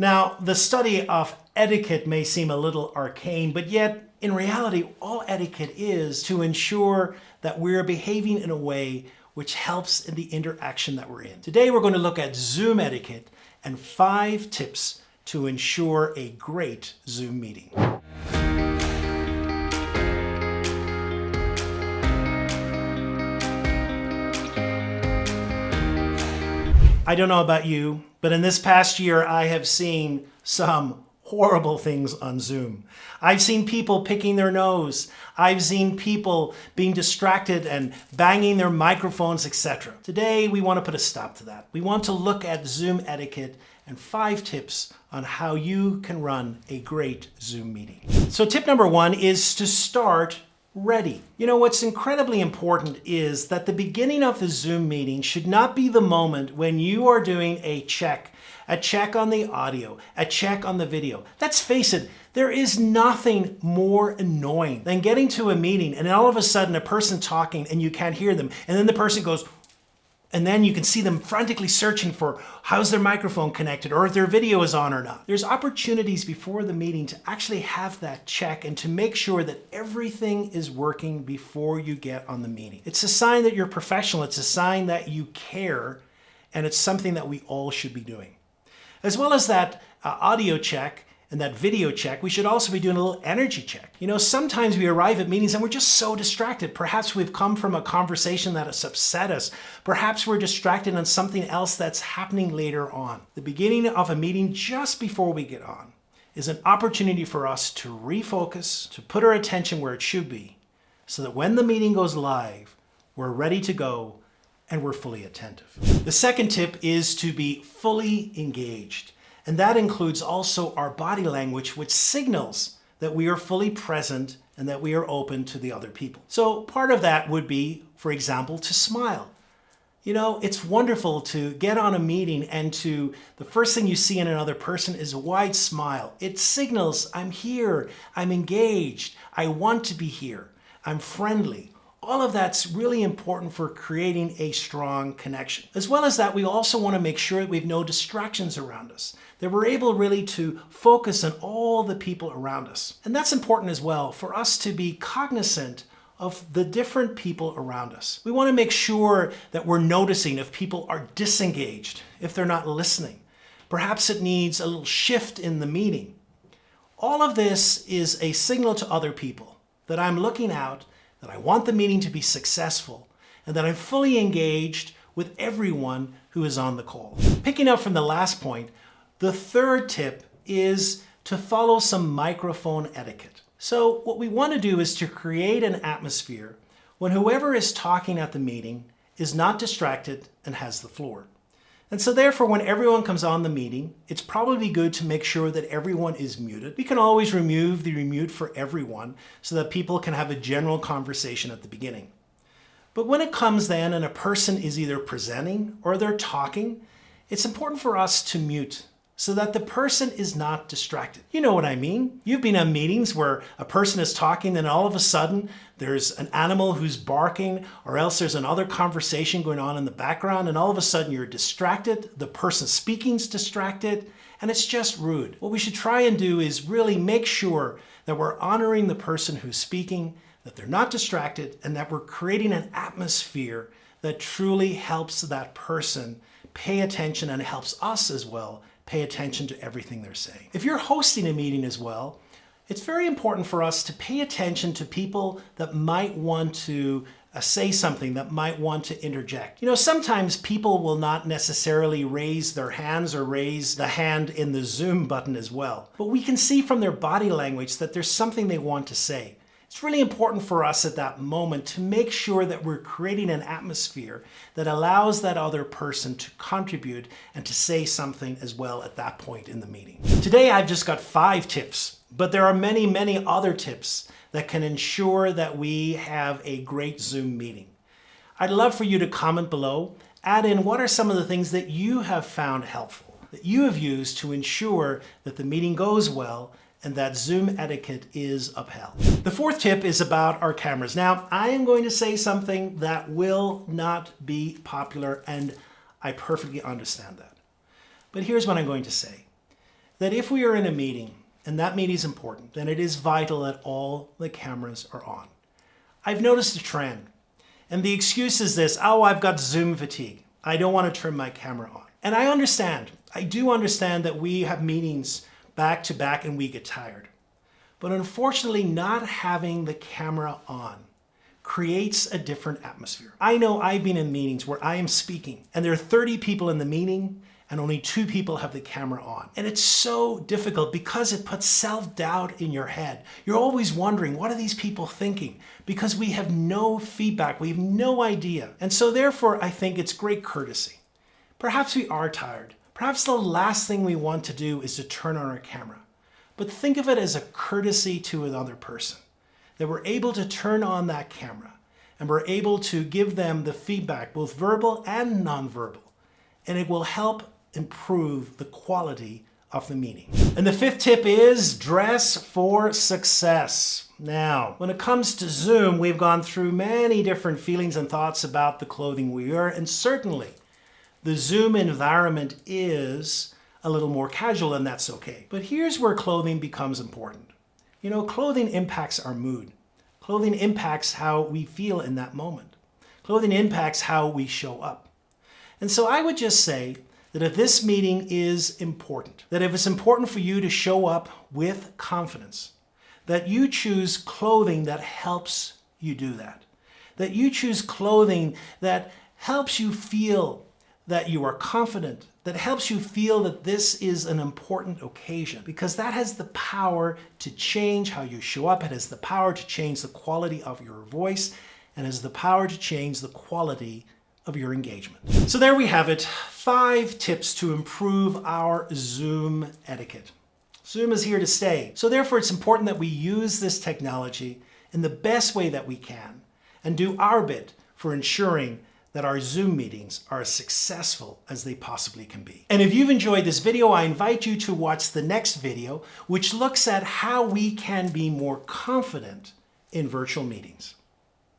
Now, the study of etiquette may seem a little arcane, but yet in reality, all etiquette is to ensure that we're behaving in a way which helps in the interaction that we're in. Today, we're going to look at Zoom etiquette and 5 tips to ensure a great Zoom meeting. I don't know about you, but in this past year, I have seen some horrible things on Zoom. I've seen people picking their nose. I've seen people being distracted and banging their microphones, etc. Today, we want to put a stop to that. We want to look at Zoom etiquette and 5 tips on how you can run a great Zoom meeting. So tip number 1 is to start ready. You know, what's incredibly important is that the beginning of the Zoom meeting should not be the moment when you are doing a check on the audio, a check on the video. Let's face it, there is nothing more annoying than getting to a meeting and all of a sudden a person talking and you can't hear them. And then the person goes, and then you can see them frantically searching for how's their microphone connected or if their video is on or not. There's opportunities before the meeting to actually have that check and to make sure that everything is working before you get on the meeting. It's a sign that you're professional. It's a sign that you care, and it's something that we all should be doing. As well as that audio check and that video check, we should also be doing a little energy check. You know, sometimes we arrive at meetings and we're just so distracted. Perhaps we've come from a conversation that has upset us. Perhaps we're distracted on something else that's happening later on. The beginning of a meeting just before we get on is an opportunity for us to refocus, to put our attention where it should be, so that when the meeting goes live, we're ready to go and we're fully attentive. The second tip is to be fully engaged. And that includes also our body language, which signals that we are fully present and that we are open to the other people. So part of that would be, for example, to smile. You know, it's wonderful to get on a meeting and the first thing you see in another person is a wide smile. It signals, I'm here, I'm engaged, I want to be here, I'm friendly. All of that's really important for creating a strong connection. As well as that, we also want to make sure that we have no distractions around us, that we're able really to focus on all the people around us. And that's important as well for us to be cognizant of the different people around us. We want to make sure that we're noticing if people are disengaged, if they're not listening. Perhaps it needs a little shift in the meeting. All of this is a signal to other people that I'm looking out, that I want the meeting to be successful, and that I'm fully engaged with everyone who is on the call. Picking up from the last point, the third tip is to follow some microphone etiquette. So what we want to do is to create an atmosphere when whoever is talking at the meeting is not distracted and has the floor. And so therefore, when everyone comes on the meeting, it's probably good to make sure that everyone is muted. We can always remove the mute for everyone so that people can have a general conversation at the beginning. But when it comes then and a person is either presenting or they're talking, it's important for us to mute so that the person is not distracted. You know what I mean? You've been on meetings where a person is talking and all of a sudden there's an animal who's barking, or else there's another conversation going on in the background, and all of a sudden you're distracted, the person speaking's distracted, and it's just rude. What we should try and do is really make sure that we're honoring the person who's speaking, that they're not distracted, and that we're creating an atmosphere that truly helps that person pay attention and helps us as well pay attention to everything they're saying. If you're hosting a meeting as well, it's very important for us to pay attention to people that might want to say something, that might want to interject. You know, sometimes people will not necessarily raise their hands or raise the hand in the Zoom button as well. But we can see from their body language that there's something they want to say. It's really important for us at that moment to make sure that we're creating an atmosphere that allows that other person to contribute and to say something as well at that point in the meeting. Today, I've just got 5 tips, but there are many, many other tips that can ensure that we have a great Zoom meeting. I'd love for you to comment below, add in what are some of the things that you have found helpful, that you have used to ensure that the meeting goes well and that Zoom etiquette is upheld. The 4th tip is about our cameras. Now, I am going to say something that will not be popular, and I perfectly understand that. But here's what I'm going to say. that if we are in a meeting, and that meeting is important, then it is vital that all the cameras are on. I've noticed a trend, and the excuse is this: oh, I've got Zoom fatigue. I don't want to turn my camera on. And I understand. I do understand that we have meetings back to back and we get tired. But unfortunately, not having the camera on creates a different atmosphere. I know I've been in meetings where I am speaking and there are 30 people in the meeting and only 2 people have the camera on. And it's so difficult because it puts self-doubt in your head. You're always wondering, what are these people thinking? Because we have no feedback, we have no idea. And so therefore, I think it's great courtesy. Perhaps we are tired. Perhaps the last thing we want to do is to turn on our camera. But think of it as a courtesy to another person, that we're able to turn on that camera and we're able to give them the feedback, both verbal and nonverbal. And it will help improve the quality of the meeting. And the 5th tip is dress for success. Now, when it comes to Zoom, we've gone through many different feelings and thoughts about the clothing we wear, and certainly the Zoom environment is a little more casual, and that's okay. But here's where clothing becomes important. You know, clothing impacts our mood. Clothing impacts how we feel in that moment. Clothing impacts how we show up. And so I would just say that if this meeting is important, that if it's important for you to show up with confidence, that you choose clothing that helps you do that. That you choose clothing that helps you feel that you are confident, that helps you feel that this is an important occasion, because that has the power to change how you show up. It has the power to change the quality of your voice and has the power to change the quality of your engagement. So there we have it, 5 tips to improve our Zoom etiquette. Zoom is here to stay. So therefore, it's important that we use this technology in the best way that we can and do our bit for ensuring that our Zoom meetings are as successful as they possibly can be. And if you've enjoyed this video, I invite you to watch the next video, which looks at how we can be more confident in virtual meetings.